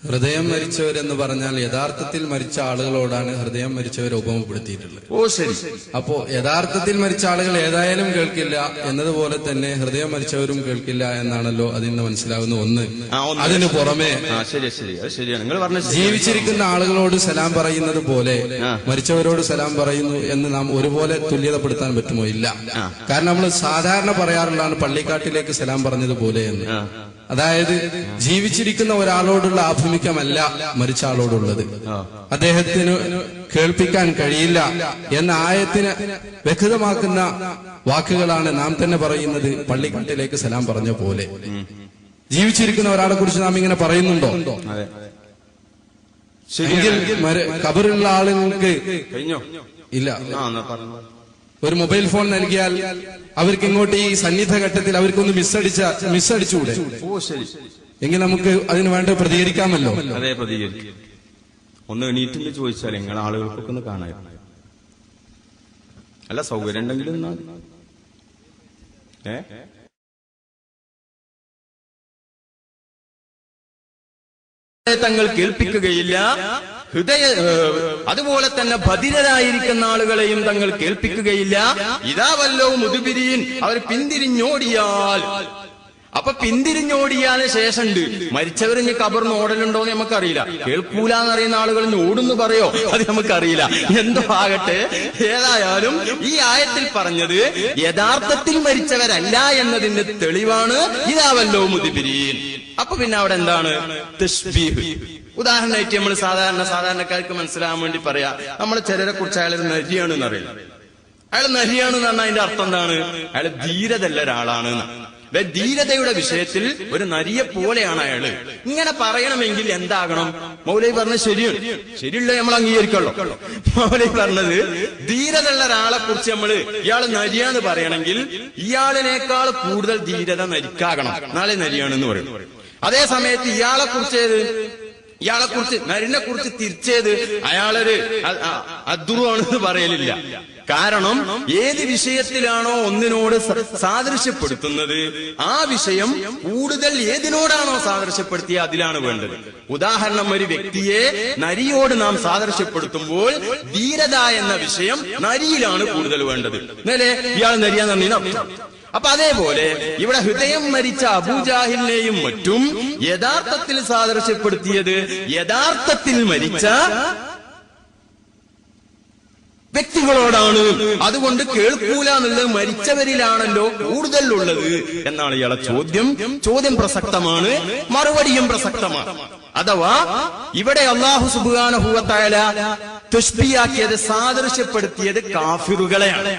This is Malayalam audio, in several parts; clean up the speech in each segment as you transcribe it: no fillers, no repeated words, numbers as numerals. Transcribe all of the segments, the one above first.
ഹൃദയം മരിച്ചവരെന്ന് പറഞ്ഞാൽ യഥാർത്ഥത്തിൽ മരിച്ച ആളുകളോടാണ് ഹൃദയം മരിച്ചവരെ ഉപമപ്പെടുത്തിയിട്ടുള്ളത്. ഓ ശരി. അപ്പോ യഥാർത്ഥത്തിൽ മരിച്ച ആളുകൾ ഏതായാലും കേൾക്കില്ല എന്നതുപോലെ തന്നെ ഹൃദയം മരിച്ചവരും കേൾക്കില്ല എന്നാണല്ലോ അതിൽ നിന്ന് മനസ്സിലാവുന്ന ഒന്ന്. അതിനു പുറമെ ശരിയാണ് നിങ്ങൾ പറഞ്ഞ ജീവിച്ചിരിക്കുന്ന ആളുകളോട് സലാം പറയുന്നത് പോലെ മരിച്ചവരോട് സലാം പറയുന്നു എന്ന് നാം ഒരുപോലെ തുല്യതപ്പെടുത്താൻ പറ്റുമോ? ഇല്ല. കാരണം നമ്മൾ സാധാരണ പറയാറുള്ളതാണ് പള്ളിക്കാട്ടിലേക്ക് സലാം പറഞ്ഞതുപോലെ എന്ന്. അതായത് ജീവിച്ചിരിക്കുന്ന ഒരാളോടുള്ള ആഭിമുഖ്യമല്ല മരിച്ച ആളോടുള്ളത്. അദ്ദേഹത്തിന് കേൾപ്പിക്കാൻ കഴിയില്ല എന്ന ആയത്തിന് വ്യക്തമാക്കുന്ന വാക്കുകളാണ് നാം തന്നെ പറയുന്നത് പള്ളിക്കാട്ടിലേക്ക് സലാം പറഞ്ഞ പോലെ. ജീവിച്ചിരിക്കുന്ന ഒരാളെ കുറിച്ച് നാം ഇങ്ങനെ പറയുന്നുണ്ടോ? എങ്കിൽ ഖബറിലുള്ള ആളുകൾക്ക് ഇല്ല. ഒരു മൊബൈൽ ഫോൺ നൽകിയാൽ അവർക്ക് ഇങ്ങോട്ട് ഈ സന്നിധ ഘട്ടത്തിൽ അവർക്കൊന്ന് മിസ്സടിച്ചുകൂടെ? എങ്കിൽ നമുക്ക് അതിന് വേണ്ട പ്രതികരിക്കാമല്ലോ. അതെ, പ്രതികരിക്കും. ഒന്ന് എണീറ്റിട്ട് ചോദിച്ചാൽ നിങ്ങൾ ആളുകൾക്കൊക്കെ ഒന്ന് കാണാൻ അല്ല സൗകര്യം ഉണ്ടെങ്കിലും തങ്ങൾ കേൾപ്പിക്കുകയില്ല. അതുപോലെ തന്നെ ബധിരരായിരിക്കുന്ന ആളുകളെയും തങ്ങൾ കേൾപ്പിക്കുകയില്ല. ഇതാ വല്ലോ മുതുബിരീൻ, അവർ പിന്തിരിഞ്ഞോടിയാൽ. അപ്പൊ പിന്തിരിഞ്ഞോടിയാല് ശേഷമുണ്ട് മരിച്ചവരിഞ്ഞ് കബറിന് ഓടലുണ്ടോന്ന് നമുക്കറിയില്ല. കേൾക്കൂല എന്നറിയുന്ന ആളുകൾ ഓടുന്നു പറയോ അത് നമുക്കറിയില്ല. എന്തോ ആകട്ടെ, ഏതായാലും ഈ ആയത്തിൽ പറഞ്ഞത് യഥാർത്ഥത്തിൽ മരിച്ചവരല്ല എന്നതിന്റെ തെളിവാണ് ഇതാവല്ലോ മുദ്ബിരീൻ. അപ്പൊ പിന്നെ അവിടെ എന്താണ് തശ്ബീഹ്? ഉദാഹരണമായിട്ട് നമ്മൾ സാധാരണക്കാർക്ക് മനസ്സിലാകാൻ വേണ്ടി പറയാ, നമ്മൾ ചിലരെ കുറിച്ച് അയാൾ നരിയാണെന്ന് അറിയില്ല. അയാൾ നരിയാണെന്ന് പറഞ്ഞാൽ അതിന്റെ അർത്ഥം എന്താണ്? അയാൾ ധീരതല്ല ഒരാളാണ്. ധീരതയുടെ വിഷയത്തിൽ ഒരു നരിയെ പോലെയാണ് അയാള്. ഇങ്ങനെ പറയണമെങ്കിൽ എന്താകണം? മൗലവി പറഞ്ഞത് ശരിയുള്ള നമ്മൾ അംഗീകരിക്കുള്ളൂ. മൗലവി പറഞ്ഞത് ധീരതയുള്ള ഒരാളെ കുറിച്ച് നമ്മള് ഇയാള് നരിയാന്ന് പറയണമെങ്കിൽ ഇയാളിനേക്കാൾ കൂടുതൽ ധീരത നരിക്കാകണം, നാളെ നരിയാണെന്ന് പറയും. അതേ സമയത്ത് ഇയാളെ കുറിച്ച് നരിനെ കുറിച്ച് തിരിച്ചേത് അയാളൊരു അദ്ദുറുവാണെന്ന് പറയലില്ല. കാരണം ഏത് വിഷയത്തിലാണോ ഒന്നിനോട് സാദൃശ്യപ്പെടുത്തുന്നത് ആ വിഷയം കൂടുതൽ ഏതിനോടാണോ സാദൃശ്യപ്പെടുത്തിയ അതിലാണ് വേണ്ടത്. ഉദാഹരണം, ഒരു വ്യക്തിയെ നരിയോട് നാം സാദൃശ്യപ്പെടുത്തുമ്പോൾ ധീരത എന്ന വിഷയം നരിയിലാണ് കൂടുതൽ വേണ്ടത്. എന്നല്ലേ ഇയാൾ നരിയാന്ന്. അപ്പൊ അതേപോലെ ഇവിടെ ഹൃദയം മരിച്ച അബൂജാഹിലിനെയും മറ്റും യഥാർത്ഥത്തിൽ സാദൃശ്യപ്പെടുത്തിയത് യഥാർത്ഥത്തിൽ മരിച്ച വ്യക്തികളോടാണ്. അതുകൊണ്ട് കേൾക്കൂല എന്നുള്ളത് മരിച്ചവരിലാണല്ലോ കൂടുതൽ ഉള്ളത് എന്നാണ് ഇയാളെ ചോദ്യം പ്രസക്തമാണ്, മറുപടിയും പ്രസക്തമാണ്. അഥവാ ഇവിടെ അല്ലാഹു സുബ്ഹാനഹു വ തആല തശ്ബീഹാക്കിയത്, സാദൃശ്യപ്പെടുത്തിയത് കാഫിറുകളെയാണ്.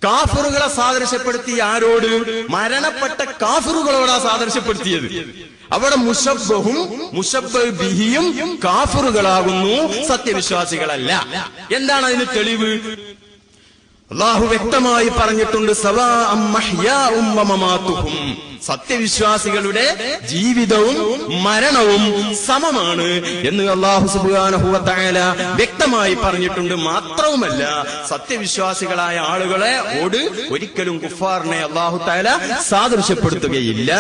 കാഫിറുകളെ സാദൃശ്യപ്പെടുത്തി ആരോട്? മരണപ്പെട്ട കാഫിറുകളോടാ സാദൃശ്യപ്പെടുത്തിയത്. അവിടെ മുശബ്ബഹും മുശബ്ബഹ് ബിഹിയും കാഫിറുകളാകുന്നു, സത്യവിശ്വാസികളല്ല. എന്താണ് അതിന് തെളിവ്? അല്ലാഹു വ്യക്തമായി പറഞ്ഞിട്ടുണ്ട്, സവാഅം മഹ്യാഉം വമമാതുഹും. സത്യവിശ്വാസികളുടെ ജീവിതവും മരണവും സമമാണ് എന്ന് അല്ലാഹു സുബ്ഹാനഹു വ തആല വ്യക്തമായി പറഞ്ഞിട്ടുണ്ട്. മാത്രവുമല്ല, സത്യവിശ്വാസികളായ ആളുകളെ ഒരിക്കലും കുഫാറിനെ അല്ലാഹു തആല സാദൃശ്യപ്പെടുത്തുകയില്ല.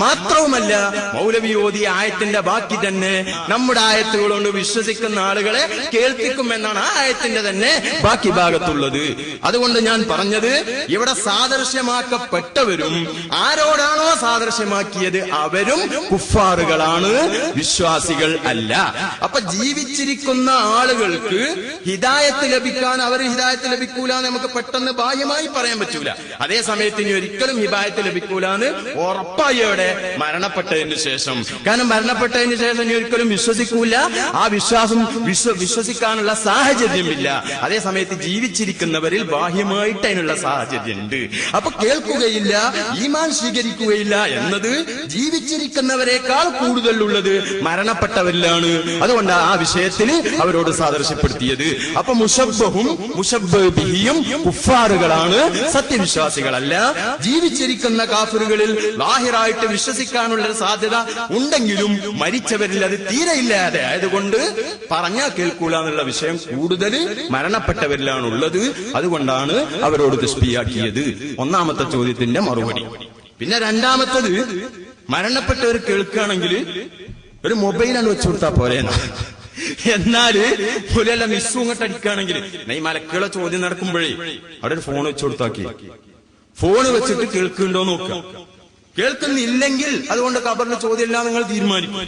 മാത്രവുമല്ല, മൗലവി ഓതിയ ആയത്തിന്റെ ബാക്കി തന്നെ നമ്മുടെ ആയത്തുകൾ കൊണ്ട് വിശ്വസിക്കുന്ന ആളുകളെ കേൾപ്പിക്കുമെന്നാണ് ആ ആയത്തിന്റെ തന്നെ ബാക്കി ഭാഗത്തുള്ളത്. അതുകൊണ്ട് ഞാൻ പറഞ്ഞത്, ഇവിടെ സാദൃശ്യമാക്കപ്പെട്ടവരും ആരോടാണോ സാദൃശ്യമാക്കിയത് അവരും കുഫാറുകളാണ്, വിശ്വാസികൾ അല്ല. അപ്പൊ ജീവിച്ചിരിക്കുന്ന ആളുകൾക്ക് ഹിദായത്ത് ലഭിക്കാൻ അവർ ഹിദായത്ത് ലഭിക്കൂല എന്ന് നമുക്ക് പെട്ടെന്ന് ബാഹ്യമായി പറയാൻ പറ്റൂല. അതേ സമയത്ത് ഇനി ഒരിക്കലും ഹിദായത്ത് ലഭിക്കൂല എന്ന് ഉറപ്പായി അവിടെ മരണപ്പെട്ടതിന് ശേഷം. കാരണം മരണപ്പെട്ടതിന് ശേഷം ഇനി ഒരിക്കലും വിശ്വസിക്കൂല, ആ വിശ്വസിക്കാനുള്ള സാഹചര്യമില്ല. അതേ സമയത്ത് ജീവിച്ചിരിക്കുന്നവരിൽ ബാഹ്യമായിട്ട് അതിനുള്ള സാഹചര്യമുണ്ട്. അപ്പൊ കേൾക്കുകയില്ല, ഈമാൻ സ്വീകരിക്കുകയില്ല എന്നത് ജീവിച്ചിരിക്കുന്നവരെക്കാൾ കൂടുതലുള്ളത് മരണപ്പെട്ടവരിലാണ്. അതുകൊണ്ട് ആ വിഷയത്തിൽ അവരോട് സാദൃശ്യപ്പെടുത്തിയത്. അപ്പൊ മുശബ്ബഹും മുശബ്ബഹ് ബിഹിയും കുഫാറുകളാണ്, സത്യവിശ്വാസികളല്ല. ജീവിച്ചിരിക്കുന്ന കാഫിറുകളിൽ ലാഹിറായിട്ട് വിശ്വസിക്കാനുള്ള സാധ്യത ഉണ്ടെങ്കിലും മരിച്ചവരിൽ അത് തീരെ ഇല്ലാതെ ആയതുകൊണ്ട് പറഞ്ഞാൽ കേൾക്കൂല എന്നുള്ള വിഷയം കൂടുതൽ മരണപ്പെട്ടവരിലാണുള്ളത്. അതുകൊണ്ടാണ് അവരോട് തശ്ബീഹാക്കിയത്. ഒന്നാമത്തെ ചോദ്യത്തിന്റെ മറുപടി. പിന്നെ രണ്ടാമത്തത്, മരണപ്പെട്ടവർ കേൾക്കുകയാണെങ്കിൽ ഒരു മൊബൈലാണ് വെച്ചു കൊടുത്താ പോലെ. എന്നാല് പുലെല്ലാം മിസ്സും ഇങ്ങോട്ട് അടിക്കുകയാണെങ്കിൽ ഈ മലക്കുകളെ ചോദ്യം നടക്കുമ്പോഴേ അവിടെ ഒരു ഫോൺ വെച്ചു കൊടുത്താക്കി ഫോൺ വെച്ചിട്ട് കേൾക്കുന്നുണ്ടോ നോക്കുക. കേൾക്കുന്നില്ലെങ്കിൽ അതുകൊണ്ട് ഖബറിന്റെ ചോദ്യം എല്ലാം നിങ്ങൾ തീരുമാനിക്കും.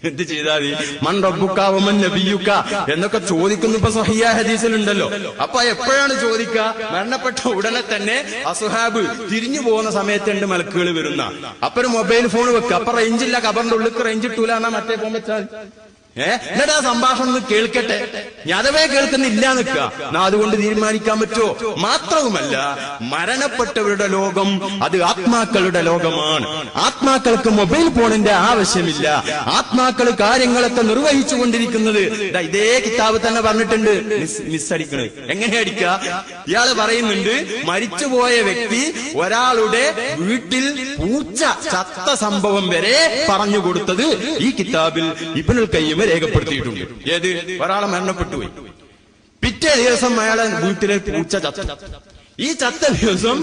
എന്ത് ചെയ്താൽ മൻ റബ്ബുക വമൻ നബിയുക എന്നൊക്കെ ചോദിക്കുന്നു. ഇപ്പൊ സഹിയ ഹദീസിലുണ്ടല്ലോ. അപ്പൊ എപ്പോഴാണ് ചോദിക്കുക? മരണപ്പെട്ട ഉടനെ തന്നെ അസ്ഹാബ് തിരിഞ്ഞു പോകുന്ന സമയത്തുണ്ട് മലക്കുകൾ വരുന്ന. അപ്പൊ ഒരു മൊബൈൽ ഫോൺ വെക്കുക. അപ്പൊ റേഞ്ചില്ല, ഖബറിന്റെ ഉള്ളിൽ റേഞ്ച് ഇട്ടൂല എന്നാ മറ്റേ ഫോൺ വെച്ചാൽ എന്നിട്ട് ആ സംഭാഷണം ഒന്ന് കേൾക്കട്ടെ. ഞാനവേ കേൾക്കുന്നില്ല നിൽക്കുക. അതുകൊണ്ട് തീരുമാനിക്കാൻ പറ്റുമോ? മാത്രവുമല്ല, മരണപ്പെട്ടവരുടെ ലോകം അത് ആത്മാക്കളുടെ ലോകമാണ്. ആത്മാക്കൾക്ക് മൊബൈൽ ഫോണിന്റെ ആവശ്യമില്ല. ആത്മാക്കൾ കാര്യങ്ങളൊക്കെ നിർവഹിച്ചു കൊണ്ടിരിക്കുന്നത് ഇതേ കിതാബ് തന്നെ പറഞ്ഞിട്ടുണ്ട്. മിസ്സടിക്കണത് എങ്ങനെ അടിക്കുക? ഇയാള് പറയുന്നുണ്ട്, മരിച്ചുപോയ വ്യക്തി ഒരാളുടെ വീട്ടിൽ പൂച്ച ചത്ത സംഭവം വരെ പറഞ്ഞു കൊടുത്തത് ഈ കിതാബിൽ ഇബ്നുൽ ഖയ്യിം രേഖപ്പെടുത്തിയിട്ടുണ്ട്. ഏത്? ഒരാളെ മരണപ്പെട്ടുപോയി, പിറ്റേ ദിവസം അയാളെ വീട്ടിലെ പൂച്ച ചത്ത. ഈ ചത്ത ദിവസം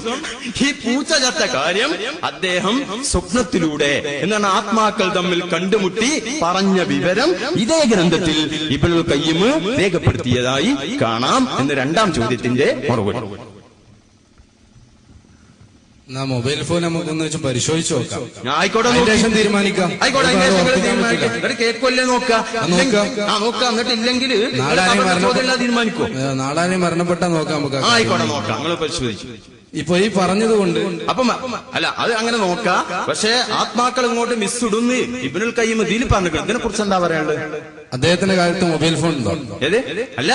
ഈ പൂച്ച ചത്ത കാര്യം അദ്ദേഹം സ്വപ്നത്തിലൂടെ എന്നാണ് ആത്മാക്കൾ തമ്മിൽ കണ്ടുമുട്ടി പറഞ്ഞ വിവരം ഇതേ ഗ്രന്ഥത്തിൽ ഇബ്നുൽ ഖയ്യിം രേഖപ്പെടുത്തിയതായി കാണാം എന്ന് രണ്ടാം ചോദ്യത്തിന്റെ മറുപടി. മൊബൈൽ ഫോൺ നമുക്കൊന്ന് വെച്ച് പരിശോധിച്ച് നോക്കാം. ആയിക്കോട്ടെ, തീരുമാനിക്കാം. കേൾക്കുമല്ലേ നോക്കാം. എന്നിട്ട് ഇല്ലെങ്കിൽ തീരുമാനിക്കോ? നാളെ മരണപ്പെട്ടാ നോക്കാം നമുക്ക്. ആയിക്കോട്ടെ, നോക്കാം. നിങ്ങൾ പരിശോധിച്ചു. ഇപ്പൊ ഈ പറഞ്ഞതുകൊണ്ട് അപ്പം അല്ല, അത് അങ്ങനെ നോക്കാം. പക്ഷെ ആത്മാക്കൾ ഇങ്ങോട്ട് മിസ്സിടുന്ന് ഇബ്നുൽ ഖയ്യിം ഇതിൽ പറഞ്ഞു. ഇതിനെ കുറിച്ച് എന്താ പറയാനുള്ളത്? അദ്ദേഹത്തിന്റെ കാലത്ത് മൊബൈൽ ഫോൺ ഉണ്ടോ? ഏത്? അല്ല,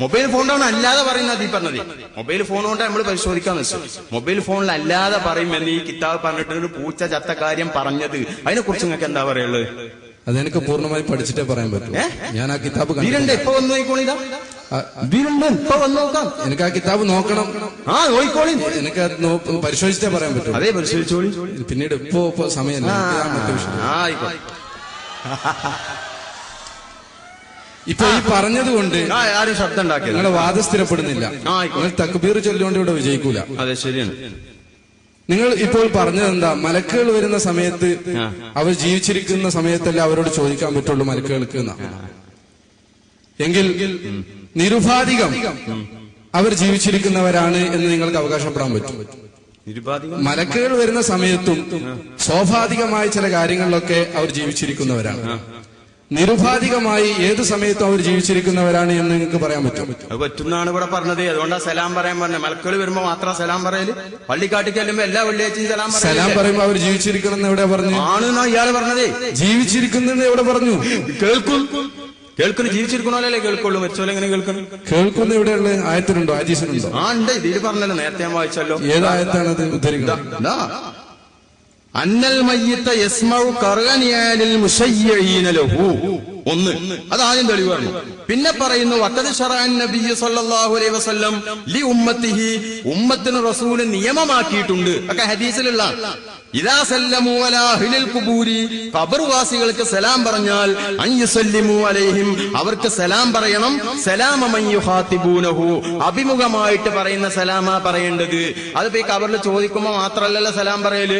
മൊബൈൽ ഫോണിലാണ് അല്ലാതെ പറയുന്നത്. ഈ പറഞ്ഞത് മൊബൈൽ ഫോൺ കൊണ്ട് നമ്മൾ പരിശോധിക്കാന്ന് വെച്ചു. മൊബൈൽ ഫോണിൽ അല്ലാതെ പറയുമെന്ന് ഈ കിതാബ് പറഞ്ഞിട്ട് പൂച്ച ചത്ത കാര്യം പറഞ്ഞത്, അതിനെ കുറിച്ച് നിങ്ങൾക്ക് എന്താ പറയുള്ളത്? അതെനിക്ക് പൂർണ്ണമായി പഠിച്ചിട്ടേ പറയാൻ പറ്റും. ഞാൻ ആ കിതാബ് ഇപ്പൊ വന്നു നോക്കോളിതാ, ഇപ്പൊ വന്നു നോക്കാം. എനിക്ക് ആ കിതാബ് നോക്കണം. നോക്കോളി. എനിക്ക് പരിശോധിച്ചിട്ടേ പറയാൻ പറ്റും. അതേ പരിശോധിച്ചോളി. പിന്നീട് ഇപ്പൊ സമയം മറ്റു വിഷയം. ഇപ്പൊ ഈ പറഞ്ഞതുകൊണ്ട് ആരും ശബ്ദം ഉണ്ടാക്കി നിങ്ങളെ വാദം സ്ഥിരപ്പെടുന്നില്ല. നിങ്ങൾ തക്ബീർ ചൊല്ലുകൊണ്ട് ഇവിടെ വിജയിക്കൂല. അതെ, ശരിയാണ്. നിങ്ങൾ ഇപ്പോൾ പറഞ്ഞത് എന്താ? മലക്കുകൾ വരുന്ന സമയത്ത് അവർ ജീവിച്ചിരിക്കുന്ന സമയത്തല്ല അവരോട് ചോദിക്കാൻ പറ്റുള്ളൂ മലക്കുകൾക്ക് എന്നാ. എങ്കിൽ നിരുപാധികം അവർ ജീവിച്ചിരിക്കുന്നവരാണ് എന്ന് നിങ്ങൾക്ക് അവകാശപ്പെടാൻ പറ്റും. മലക്കുകൾ വരുന്ന സമയത്തും സ്വാഭാവികമായ ചില കാര്യങ്ങളിലൊക്കെ അവർ ജീവിച്ചിരിക്കുന്നവരാണ്. നിരുപാധികമായി ഏത് സമയത്തും അവർ ജീവിച്ചിരിക്കുന്നവരാണ് എന്ന് നിങ്ങൾക്ക് പറയാൻ പറ്റും? അത് പറ്റുന്നാണ് ഇവിടെ പറഞ്ഞത്. അതുകൊണ്ടാ സലാം പറയാൻ പറഞ്ഞത്. മലക്കുകൾ വരുമ്പോ മാത്രം സലാം പറയല്. പള്ളിക്കാട്ടിക്ക് ചെല്ലുമ്പോ എല്ലാ വെള്ളിയാഴ്ചയും സലാം പറയുമ്പോ അവർ ജീവിച്ചിരിക്കണം എന്ന് എവിടെ പറഞ്ഞു? ആണെന്നാ ഇയാള് പറഞ്ഞതേ. ജീവിച്ചിരിക്കുന്നത് എവിടെ പറഞ്ഞു? കേൾക്കുന്നു. ജീവിച്ചിരിക്കണോലല്ലേ കേൾക്കുള്ളൂ. മരിച്ചോലെ എങ്ങനെ കേൾക്കണം? കേൾക്കുന്ന എവിടെയുള്ള ആയത്തിനുണ്ടോ? ഹദീസിനുണ്ടോ? ഉണ്ട്. ഇതിൽ പറഞ്ഞല്ലോ, നേരത്തെ ഞാൻ വായിച്ചല്ലോ. ഏതായത്താണത് ഉദ്ധരിക്കുന്നത്? അന്നൽ മയ്യിത്ത യസ്മഉ ഖർഅനിയാലിൽ മുശയ്യിഈന ലഹു. ഒന്ന്, അതാദ്യം തെളിവ് പറഞ്ഞു. പിന്നെ പറയുന്നു വഖദ് ശറഅൻ നബിയ്യ സല്ലല്ലാഹു അലൈഹി വസല്ലം ലി ഉമ്മത്തിഹി, ഉമ്മത്തിന് റസൂൽ നിയമമാക്കിയിട്ടുണ്ട്. ഒക്കെ ഹദീസിലുള്ള. ഇദാ സല്ലമു അലാ അഹ്ലിൽ ഖുബൂരി, ഖബർവാസികൾക്ക് സലാം പറഞ്ഞാൽ അൻ യുസല്ലിമു അലൈഹിം, അവർക്ക് സലാം പറയണം. സലാമ മൻ യുഖാതിബൂനഹു, അഭിമുഖമായിട്ട് പറയുന്ന സലാമാ പറയേണ്ടത്. അതിപ്പോ ഈ ഖബറിൽ ചോദിക്കുമ്പോ മാത്രമല്ലല്ലോ സലാം പറയല്.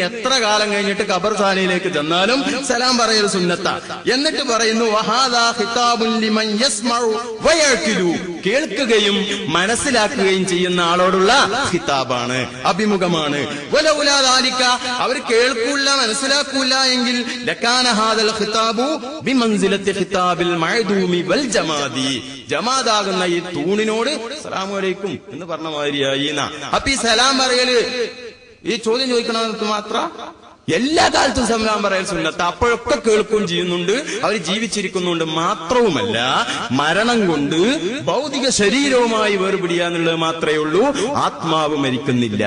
എത്ര കാലം കഴിഞ്ഞിട്ട് ഖബർ സാനിയിലേക്ക് ചെന്നാലും സലാം പറയൽ സുന്നത്താ. എന്നിട്ട് പറയുന്നു വഹാദാ ഖിതാബുൻ ലിമൻ യസ്മഉ വയഅഖിലു, കേൾക്കുകയും മനസ്സിലാക്കുകയും ചെയ്യുന്ന ആളോടുള്ള ഖിതാബാണ്, അഭിമുഖമാണ്. വലൗലാ ദാലിക, അവർ കേൾക്കൂല മനസ്സിലാക്കൂല എങ്കിൽ ലകാന ഹാദൽ ഖിതാബു ബിമൻസിലത്തി ഖിതാബിൽ മഅദൂമി വൽ ജമാദി, ജമാദാകുന്ന ഈ തൂണിനോട് അസ്സലാമു അലൈക്കും എന്ന് പറഞ്ഞ മാതിരിയായി. അപ്പൊ ഈ സലാം പറയല് ഈ ചോദ്യം ചോദിക്കണമെന്ന് മാത്രം എല്ലാ കാലത്തും സലാം പറയൽ സുന്നത്ത്. അപ്പോഴൊക്കെ കേൾക്കുകയും ചെയ്യുന്നുണ്ട്, അവർ ജീവിച്ചിരിക്കുന്നുണ്ട്. മാത്രവുമല്ല, മരണം കൊണ്ട് ഭൗതിക ശരീരവുമായി വേർപിടിയാന്നുള്ളത് മാത്രമേ ഉള്ളൂ. ആത്മാവ് മരിക്കുന്നില്ല.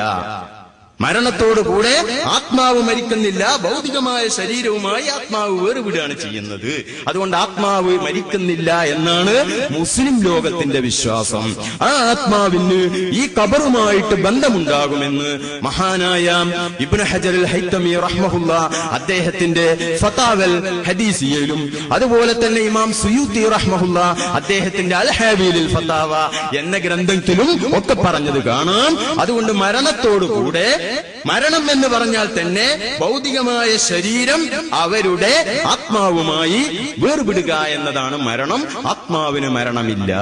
മരണത്തോടുകൂടെ ആത്മാവ് മരിക്കുന്നില്ല. ഭൗതികമായ ശരീരവുമായി ആത്മാവ് വേർപിടുകയാണ് ചെയ്യുന്നത്. അതുകൊണ്ട് ആത്മാവ് മരിക്കുന്നില്ല എന്നാണ് മുസ്ലിം ലോകത്തിന്റെ വിശ്വാസം. ആ ആത്മാവിന് ഈ ഖബറുമായിട്ട് ബന്ധമുണ്ടാകുമെന്ന് മഹാനായ ഇബ്നു ഹജർ അൽ ഹൈതമി റഹ്മഹുല്ലാ അദ്ദേഹത്തിന്റെ ഫതാവൽ ഹദീസിയയിലും അതുപോലെ തന്നെ ഇമാം സുയൂത്തി റഹ്മഹുല്ലാ അദ്ദേഹത്തിന്റെ അൽ ഹാവിലിൽ ഫതാവ എന്ന ഗ്രന്ഥത്തിലും ഒക്കെ പറഞ്ഞത് കാണാം. അതുകൊണ്ട് മരണത്തോടുകൂടെ മരണം എന്ന് പറഞ്ഞാൽ തന്നെ ഭൗതികമായ ശരീരം അവരുടെ ആത്മാവുമായി വേർപെടുക എന്നതാണ് മരണം. ആത്മാവിന് മരണമില്ല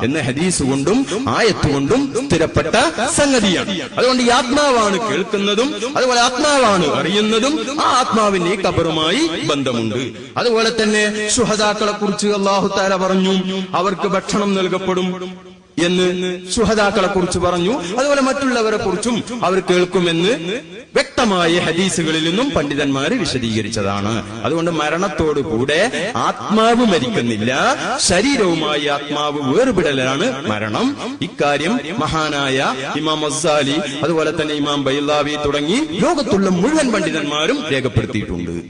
എന്ന് ഹദീസ് കൊണ്ടും ആയത്ത് കൊണ്ടും സ്ഥിരപ്പെട്ട സംഗതിയാണ്. അതുകൊണ്ട് ഈ ആത്മാവാണ് കേൾക്കുന്നതും അതുപോലെ ആത്മാവാണ് അറിയുന്നതും. ആ ആത്മാവിന് ഈ ഖബറുമായി ബന്ധമുണ്ട്. അതുപോലെ തന്നെ ശുഹദാക്കളെ കുറിച്ച് അല്ലാഹു തആല പറഞ്ഞു, അവർക്ക് ഭക്ഷണം നൽകപ്പെടും എന്ന് ശുഹദാക്കളെ കുറിച്ച് പറഞ്ഞു. അതുപോലെ മറ്റുള്ളവരെ കുറിച്ചും അവർ കേൾക്കുമെന്ന് വ്യക്തമായ ഹദീസുകളിൽ നിന്നും പണ്ഡിതന്മാർ വിശദീകരിച്ചതാണ്. അതുകൊണ്ട് മരണത്തോടു കൂടെ ആത്മാവ് മരിക്കുന്നില്ല, ശരീരവുമായി ആത്മാവ് വേർപെടലാണ് മരണം. ഇക്കാര്യം മഹാനായ ഇമാം ഗസാലി അതുപോലെ തന്നെ ഇമാം ബൈലാവി തുടങ്ങി ലോകത്തുള്ള മുഴുവൻ പണ്ഡിതന്മാരും രേഖപ്പെടുത്തിയിട്ടുണ്ട്.